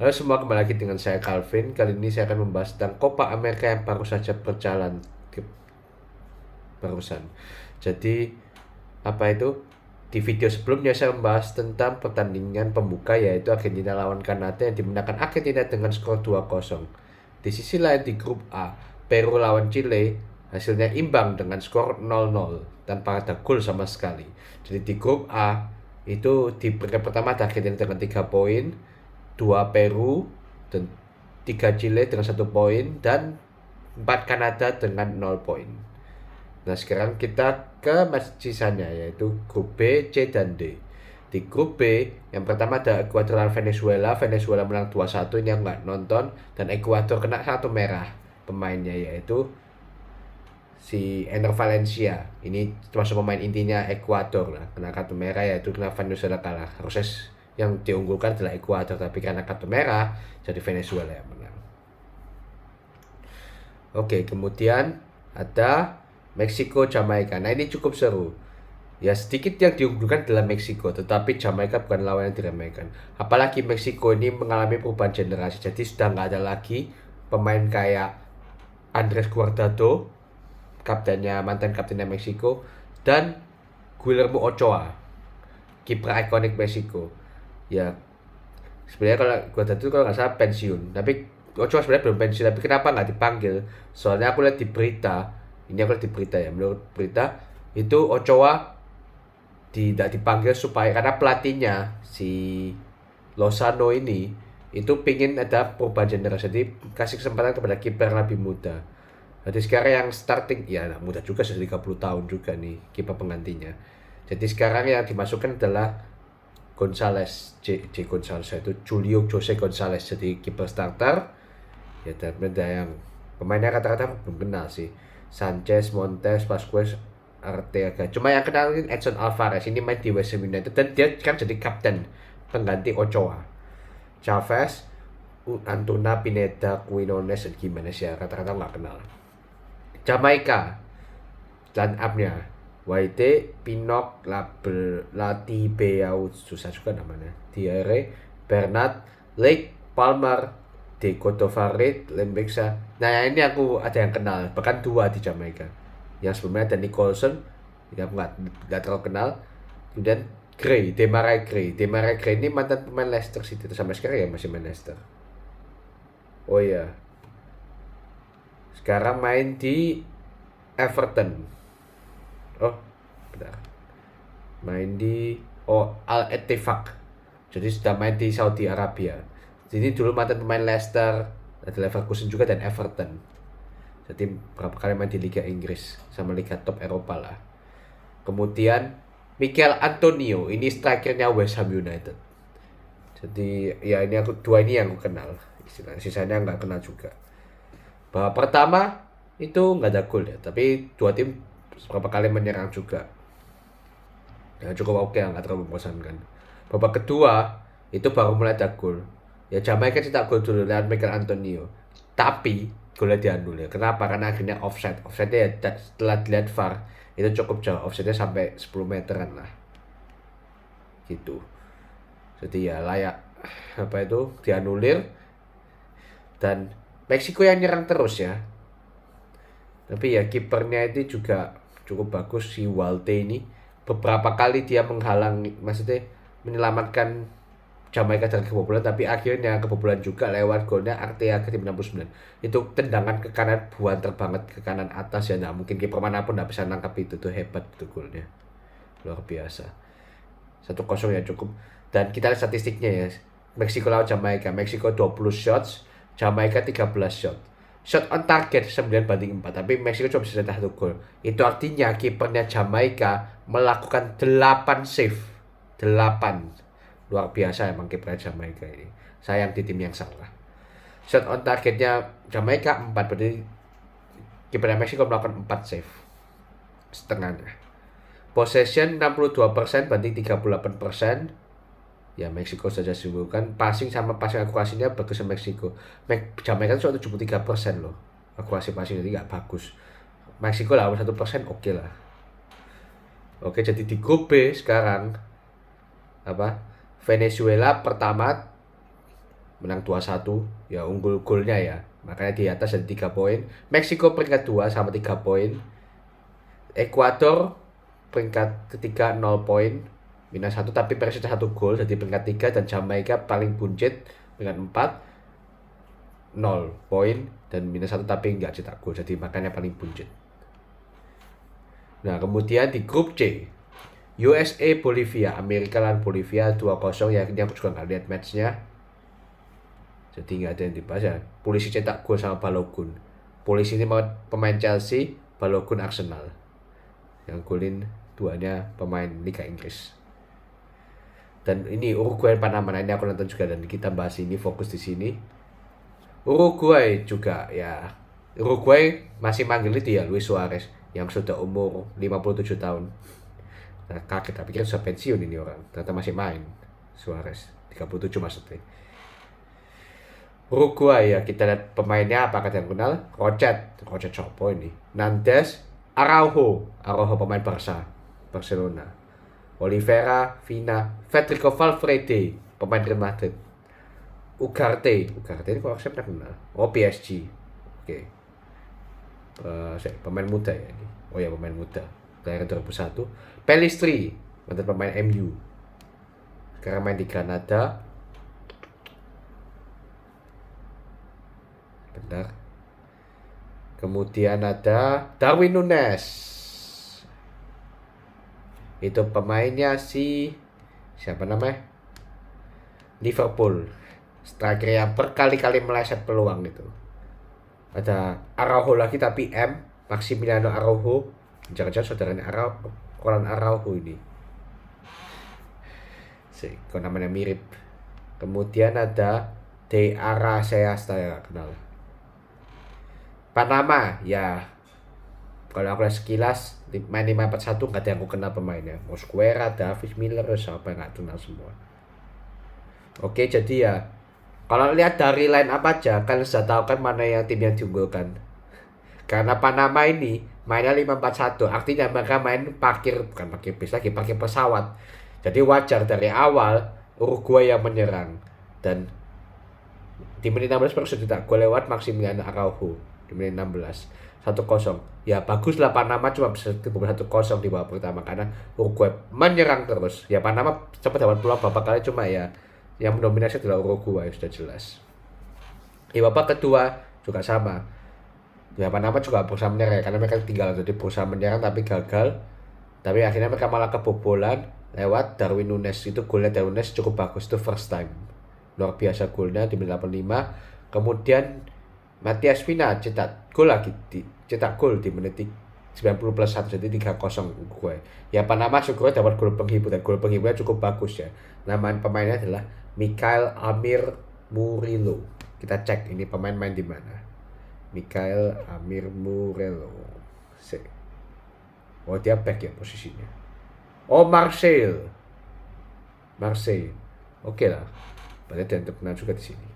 Halo semua, kembali lagi dengan saya Calvin. Kali ini saya akan membahas tentang Copa America yang baru saja berjalan barusan. Jadi, apa itu? Di video sebelumnya saya membahas tentang pertandingan pembuka, yaitu Argentina lawan Kanada yang dimenangkan Argentina dengan skor 2-0. Di sisi lain di grup A, Peru lawan Chile hasilnya imbang dengan skor 0-0 tanpa ada gol sama sekali. Jadi di grup A itu di peringkat pertama ada Argentina dengan 3 poin, 2 Peru dan 3 Chile dengan 1 poin, dan 4 Kanada dengan 0 poin. Nah, sekarang kita ke match sisanya, yaitu grup B, C, dan D. Di grup B, yang pertama ada Ekuador lawan Venezuela. Venezuela menang 2-1, ini yang nggak nonton. Dan Ekuador kena kartu merah pemainnya, yaitu si Ener Valencia. Ini termasuk pemain intinya Ekuador lah. Kena kartu merah, yaitu kena Venezuela kalah. Harusnya yang diunggulkan adalah Ekuador, tapi karena kartu merah, jadi Venezuela yang menang. Oke, kemudian ada Meksiko Jamaika. Nah, ini cukup seru. Ya, sedikit yang diunggulkan adalah Meksiko, tetapi Jamaika bukan lawan yang diremehkan. Apalagi Meksiko ini mengalami perubahan generasi. Jadi sudah nggak ada lagi pemain kayak Andres Guardado, mantan kaptennya Meksiko, dan Guillermo Ochoa, kiper ikonik Meksiko. Ya, sebenarnya kalau Guardado kalau nggak salah pensiun, tapi Ochoa sebenarnya belum pensiun. Tapi kenapa nggak dipanggil? Soalnya aku lihat di berita, ya, menurut berita itu Ochoa tidak dipanggil supaya karena pelatihnya si Lozano ini itu pingin ada perubahan generasi, jadi kasih kesempatan kepada kiper lebih muda. Jadi sekarang yang starting ya muda juga, sudah 30 tahun juga nih kiper penggantinya. Jadi sekarang yang dimasukkan adalah Gonzalez itu Julio Jose Gonzalez jadi kiper starter. Ya, dan ada yang pemainnya kata-kata belum kenal sih, Sanchez, Montes, Vasquez, Arteaga. Cuma yang kenal ini Edson Alvarez, ini main di West Ham United dan dia kan jadi kapten pengganti Ochoa. Chavez, Antuna, Pineda, Quinones, dan Gimenez ya kata-kata nggak kenal. Jamaika line up-nya Waite, Pinok, Latibeau, susah juga namanya, Thierry, Bernat, Lake, Palmer, De Cordova-Reid, Lembexa. Nah, ini aku ada yang kenal, bahkan 2 di Jamaika. Yang sebelumnya ada Nicholson, yang nggak terlalu kenal. Kemudian Demarai Gray ini mantan pemain Leicester City, sampai sekarang ya masih main Leicester. Oh iya, sekarang main di Everton. Oh, bentar. Main di Al Ettifaq. Jadi sudah main di Saudi Arabia. Jadi dulu mantan pemain Leicester, ada Leverkusen juga, dan Everton. Jadi berapa kali main di Liga Inggris sama Liga top Eropa lah. Kemudian Mikel Antonio, ini strikernya West Ham United. Jadi ya ini dua ini yang aku kenal. Sisanya nggak kenal juga. Babak pertama itu nggak ada gol ya, tapi dua tim beberapa kali menyerang juga. Ya cukup oke, nggak terlalu membosankan. Babak kedua itu baru mulai ada gol. Ya Jamaika cetak gol dulu lewat Mikel Antonio. Tapi golnya dianulir. Kenapa? Karena akhirnya offside. Offside-nya ya setelah dilihat VAR itu cukup jauh. Offside-nya sampai 10 meteran lah. Gitu. Jadi ya layak apa itu dianulir, dan Meksiko yang nyerang terus ya. Tapi ya kipernya itu juga cukup bagus, si Walte ini. Beberapa kali dia menghalang, maksudnya menyelamatkan Jamaika dari kebobolan, tapi akhirnya kebobolan juga lewat golnya Arteaga di 69. Itu tendangan ke kanan, buanter banget ke kanan atas ya. Nah, mungkin kiper manapun nggak bisa nangkap itu, tuh hebat itu golnya. Luar biasa. 1-0 ya cukup. Dan kita lihat statistiknya ya. Meksiko lawan Jamaika. Meksiko 20 shots, Jamaika 13 shot. Shot on target 9-4, tapi Meksiko cuma bisa cetak 1 gol. Itu artinya kipernya Jamaika melakukan 8 save. 8. Luar biasa emang kipernya Jamaika ini. Sayang di tim yang salah. Shot on targetnya Jamaika 4, berarti kipernya Meksiko melakukan 4 save. Setengahnya. Possession 62% banding 38%. Ya Meksiko saja sibukkan. Passing sama passing akurasinya bagus Meksiko. Jamaika itu 73% loh. Akurasi passing jadi nggak bagus. Meksiko lah 1% oke lah. Oke, jadi di grup B sekarang apa? Venezuela pertama menang 2-1, ya unggul golnya ya. Makanya di atas ada 3 poin. Meksiko peringkat 2 sama 3 poin. Ekuador peringkat ketiga 0 poin, minus 1 tapi persisnya 1 gol jadi peringkat 3, dan Jamaika paling buncit peringkat 4 0 poin dan minus 1 tapi nggak cetak gol, jadi makanya paling buncit. Nah, kemudian di grup C, USA Bolivia, Amerika lawan Bolivia 2-0 ya. Ini aku juga nggak lihat matchnya, jadi nggak ada yang dibahas ya. Polisi cetak gol sama Balogun. Polisi ini pemain Chelsea, Balogun Arsenal. Yang golin duanya pemain Liga Inggris. Dan ini Uruguay Panama, nah ini aku nonton juga dan kita bahas ini, fokus di sini. Uruguay juga ya. Uruguay masih manggil itu ya Luis Suarez yang sudah umur 57 tahun. Nah, kaget, tapi pikir sudah pensiun ini orang, ternyata masih main. Suarez 37 maksudnya. Uruguay ya, kita lihat pemainnya apa kalian kenal? Rochet Chopo ini. Nandes, Araujo pemain Barcelona. Oliveira, Vina, Federico Valverde pemain Real Madrid. Ugarte ini kok saya pernah kenal. Oh, PSG. Oke. Pemain muda ya ini. Oh ya, pemain muda. Kelahiran 2001. Pelistri, mantan pemain MU. Sekarang main di Granada. Bentar. Kemudian ada Darwin Núñez. Itu pemainnya siapa namanya? Liverpool. Striker yang berkali-kali meleset peluang itu. Ada Araujo lagi tapi Maximiliano Araujo. Jangan-jangan saudaranya Roland Araujo ini. Kok namanya mirip. Kemudian ada De Aracea, saya kenal. Panama ya, kalau aku lihat sekilas main 5-4-1 nggak ada yang aku kenal pemainnya. Mosquera, Davis, Miller, siapa yang nggak kenal semua. Oke, jadi ya kalau lihat dari line up aja kalian sudah tahu kan mana yang tim yang diunggulkan. Karena Panama ini mainnya 5-4-1, artinya mereka main parkir bis lagi, parkir pesawat. Jadi wajar dari awal Uruguay yang menyerang, dan di menit 16 baru sudah gol lewat Maximiliano Araujo di menit 16 1-0. Ya baguslah Panama cuma bisa 1-0 di babak pertama karena Uruguay menyerang terus. Ya Panama sempat dapat peluang babak kali, cuma ya yang mendominasi adalah Uruguay, sudah jelas. Di babak kedua juga sama. Ya Panama juga berusaha menyerang karena mereka tinggal, jadi berusaha menyerang tapi gagal. Tapi akhirnya mereka malah kebobolan lewat Darwin Núñez. Itu golnya Darwin Núñez cukup bagus, itu first time. Luar biasa golnya di menit 85. Kemudian Matias Vina cetak gol di menit 90+1, jadi 3-0 Uruguay. Ya Panama syukurnya dapat gol penghibur, dan gol penghiburnya cukup bagus ya. Nama pemainnya adalah Mikael Amir Murillo. Kita cek ini pemain main di mana. Mikael Amir Murillo. Oh, dia back ya posisinya. Oh, Marseille. Oke lah. Berarti dia terkenal juga di sini.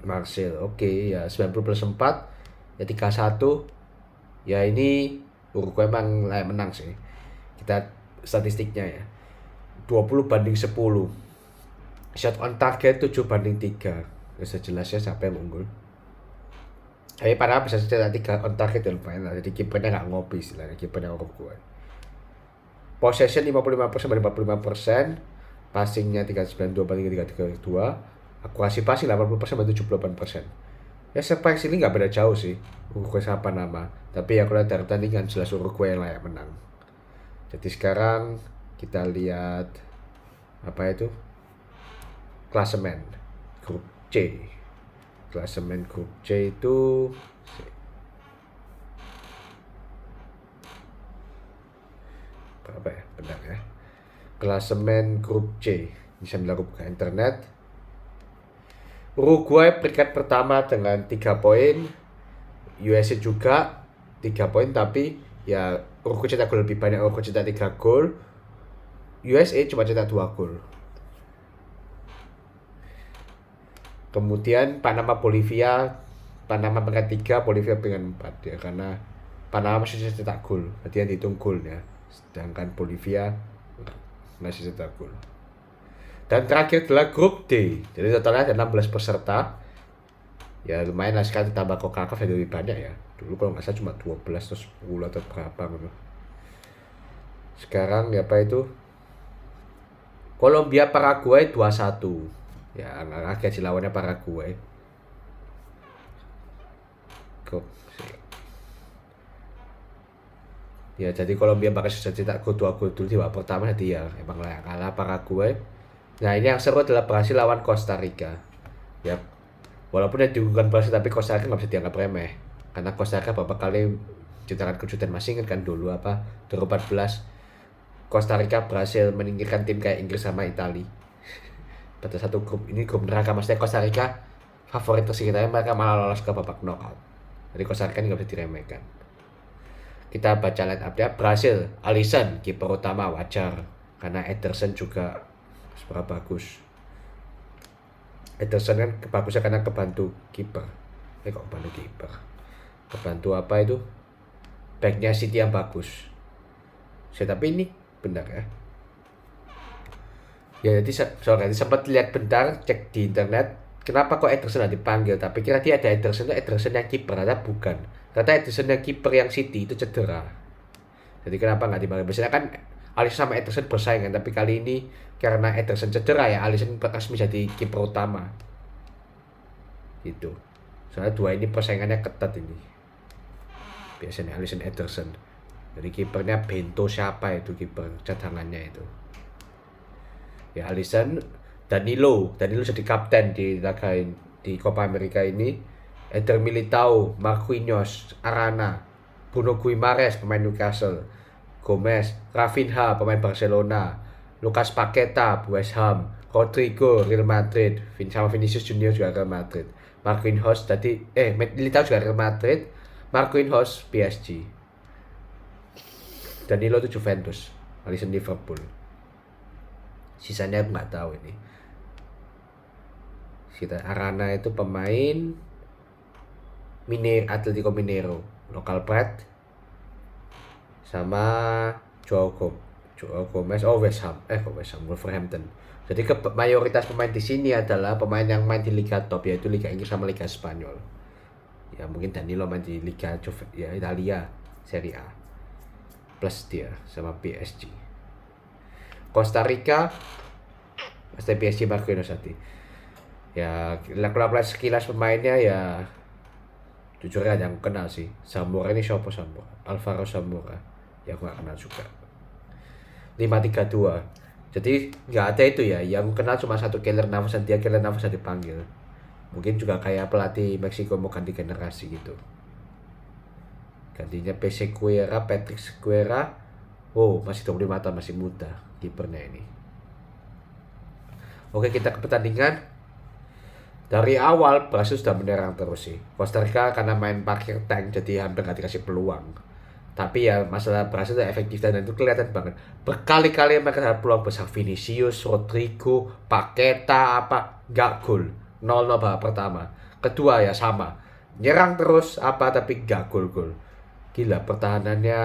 Marseille, oke ya 90+4 ya 3-1. Ya ini Uruguay memang layak menang sih. Kita statistiknya ya 20-10. Shot on target 7-3. Sudah jelas ya siapa yang unggul. Tapi padahal bisa cetak 3 on target dan lumayan lah. Jadi kipernya nggak ngopi istilahnya, kipernya Uruguay. Possession 55%-45%. Passingnya 392-332. Akurasi passing 80%-78%. Ya seperti ini nggak beda jauh sih Uruguay sama Panama. Tapi ya kalau dari pertandingan jelas Uruguay yang layak menang. Jadi sekarang kita lihat apa itu klasemen grup C. Klasemen grup C itu berapa ya? Bentar ya. Klasemen grup C bisa dilakukan internet. Uruguay peringkat pertama dengan 3 poin. USA juga 3 poin, tapi ya Uruguay cetak gol lebih banyak. Uruguay cetak 3 gol. USA cuma cetak 2 gol. Kemudian Panama Bolivia. Panama peringkat 3, Bolivia peringkat 4 ya, karena Panama masih cetak gol. Berarti yang dihitung golnya. Sedangkan Bolivia masih cetak gol. Dan terakhir adalah grup D. Jadi totalnya ada 16 peserta. Ya lumayan lah, sekarang ditambah CONCACAF jadi lebih banyak ya. Dulu kalau nggak salah cuma 12 atau 10 atau berapa gitu. Sekarang ya apa itu? Kolombia Paraguay 2-1. Ya agak lawannya Paraguay. Grup C. Ya jadi Kolombia bakal susah cetak gol 2 gol dulu di babak pertama, nanti ya emang lah kalah Paraguay. Nah ini yang seru adalah Brasil lawan Costa Rica. Ya walaupun yang diunggulkan Brasil, tapi Costa Rica nggak bisa dianggap remeh. Karena Costa Rica beberapa kali menciptakan kejutan, masih ingat kan dulu apa 2014 Costa Rica berhasil menyingkirkan tim kayak Inggris sama Italia. Pada satu grup, ini grup neraka, maksudnya Costa Rica favorit tersekitarnya, mereka malah lolos ke babak knockout. Jadi Costa Rica ini nggak bisa diremehkan. Kita baca line up ya. Brasil, Alisson kiper utama, wajar karena Ederson juga seberapa bagus. Ederson kan bagusnya karena kebantu kiper. Kok kebantu kiper? Kebantu apa itu? Backnya City yang bagus. Tapi ini benar ya. Ya jadi sorry, sempat lihat bentar, cek di internet, kenapa kok Ederson dipanggil? Tapi kira dia ada Ederson yang kiper, ternyata bukan. Ternyata Ederson yang kiper yang City itu cedera. Jadi kenapa nggak dipanggil? Biasanya kan Alisson sama Ederson bersaingan, tapi kali ini karena Ederson cedera ya, Alisson resmi jadi kiper utama. Gitu. Soalnya dua ini persaingannya ketat ini. Biasanya Alisson, Ederson. Jadi kipernya Bento siapa itu, kiper cadangannya itu. Ya Alisson, Danilo jadi kapten di Copa America ini. Eder Militao, Marquinhos, Arana, Bruno Guimaraes pemain Newcastle, Gomez, Rafinha pemain Barcelona, Lucas Paqueta West Ham, Rodrigo Real Madrid, sama Vinicius Junior juga Real Madrid, Marquinhos tadi Militao juga Real Madrid, Marquinhos PSG, Danilo itu Juventus, Alisson Liverpool. Sisanya aku nggak tahu ini. Arana itu pemain Atletico Mineiro, lokal pride, sama Joao Gomez, West Ham, Wolverhampton. Jadi mayoritas pemain di sini adalah pemain yang main di Liga top, yaitu Liga Inggris sama Liga Spanyol. Ya mungkin Danilo main di Liga Italia, Serie A. Plus dia sama PSG. Costa Rica, pasti PSG Marquinhos tadi. Ya kalau sekilas pemainnya ya jujur aja yang kenal sih. Zamora ini siapa Zamora? Alvaro Zamora. Ya aku gak kenal juga. 5-3-2. Jadi nggak ada itu ya. Yang kenal cuma satu, Keylor Navas, dan dia Keylor Navas yang dipanggil. Mungkin juga kayak pelatih Meksiko mau ganti generasi gitu. Gantinya Patrick Sequeira. Oh masih 25 tahun, masih muda kipernya ini. Oke, kita ke pertandingan. Dari awal Brasil sudah menyerang terus sih. Costa Rica karena main parkir tank jadi hampir gak dikasih peluang. Tapi ya masalah Brasil itu efektif dan itu kelihatan banget. Berkali-kali mereka ada peluang besar, Vinicius, Rodrigo, Paqueta gak gol. 0-0 babak pertama. Kedua ya sama. Nyerang terus tapi gak gol-gol. Gila, pertahanannya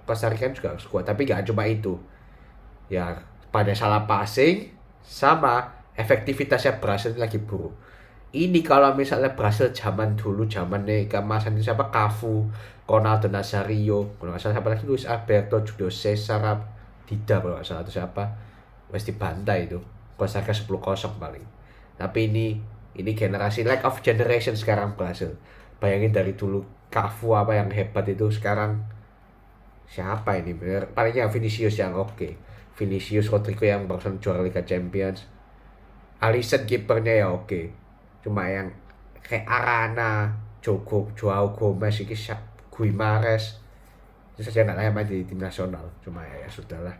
Costa Rica juga kuat, tapi gak cuma itu. Ya pada salah passing sama efektivitasnya Brasil lagi buruk. Ini kalau misalnya Brasil zaman dulu, zamannya kemasan siapa, Cafu, Ronaldo Nazario, kalau nggak salah siapa lagi, Luis Alberto, Julio Cesar, Dida kalau nggak salah, atau siapa, mesti dibantai itu. Costa Rica 10-0 paling. Tapi ini generasi lack of generation sekarang Brasil. Bayangin dari dulu Cafu yang hebat itu, sekarang siapa ini? Palingnya Vinicius yang oke. Vinicius, Rodrigo yang barusan juara Liga Champions. Alisson kipernya ya oke. Cuma yang kayak Arana, Joao Gomez, Guimaraes itu saja nggak layak main di tim nasional. Cuma ya sudahlah.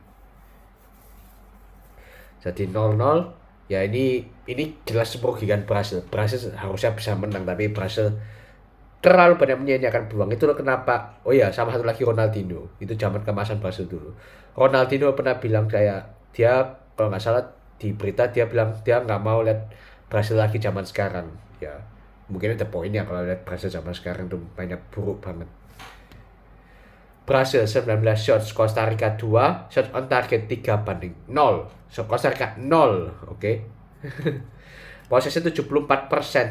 Jadi 0-0. Ya ini jelas merugikan Brasil. Brasil harusnya bisa menang, tapi Brasil terlalu banyak menyia-nyiakan peluang. Itu loh kenapa. Oh ya, sama satu lagi Ronaldinho. Itu zaman kemasan Brasil dulu. Ronaldinho pernah bilang dia kalau nggak salah di berita, dia bilang dia nggak mau lihat Brasil lagi zaman sekarang. Ya mungkin ada poinnya kalau lihat Brasil zaman sekarang tuh banyak buruk banget. Brasil 19 shots, Costa Rica 2, shots on target 3-0. So, Costa Rica 0, oke. Posisi 74%, 26%,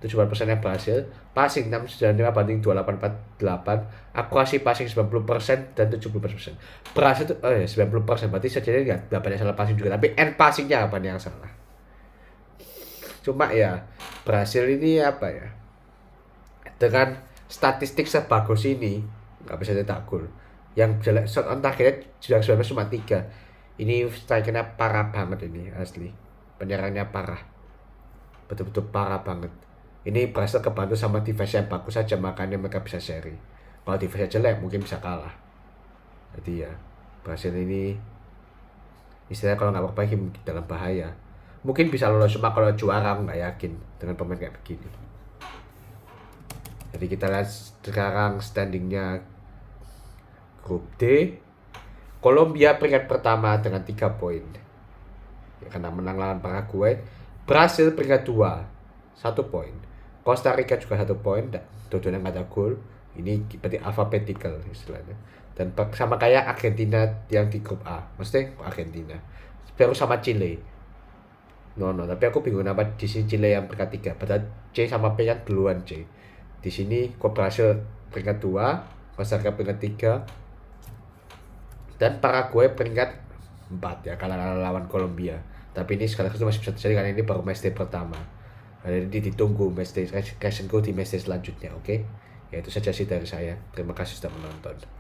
70% yang berhasil. Passing 695 banding 2848. Akurasi passing 90% dan 70%. Berhasil tuh 90%, berarti sejadinya nggak banyak salah passing juga, tapi end passingnya apa yang salah. Cuma ya berhasil ini apa ya? Dengan statistik sebagus ini nggak bisa cetak gol. Yang jelek shot on target sudah cuma 3. Ini strikernya parah banget ini asli. Penyerangnya parah. Betul-betul parah banget. Ini berhasil kebantu sama defense yang bagus saja, makanya mereka bisa seri. Kalau defense jelek mungkin bisa kalah. Jadi ya Brasil ini istilahnya kalau nggak perbaiki dalam bahaya. Mungkin bisa lolos, cuma kalau juara aku nggak yakin dengan pemain kayak begini. Jadi kita lihat sekarang standingnya grup D. Kolombia peringkat pertama dengan 3 poin. Ya, karena menang lawan Paraguay. Brasil peringkat 2, 1 poin. Costa Rica juga 1 poin. Dua-duanya nggak ada gol. Ini berarti alphabetical istilahnya. Dan sama kayak Argentina yang di grup A. Maksudnya Argentina. Baru sama Chile. No, tapi aku bingung kenapa di sini Chile yang peringkat 3. Padahal C sama P kan duluan C. Di sini kok Brasil peringkat 2, Costa Rica peringkat 3, dan Paraguay peringkat 4 ya kalah lawan Kolombia. Tapi ini sekaligus masih bisa terjadi karena ini baru matchday pertama. Jadi ditunggu matchday reaction di matchday selanjutnya, oke? Ya itu saja sih dari saya. Terima kasih sudah menonton.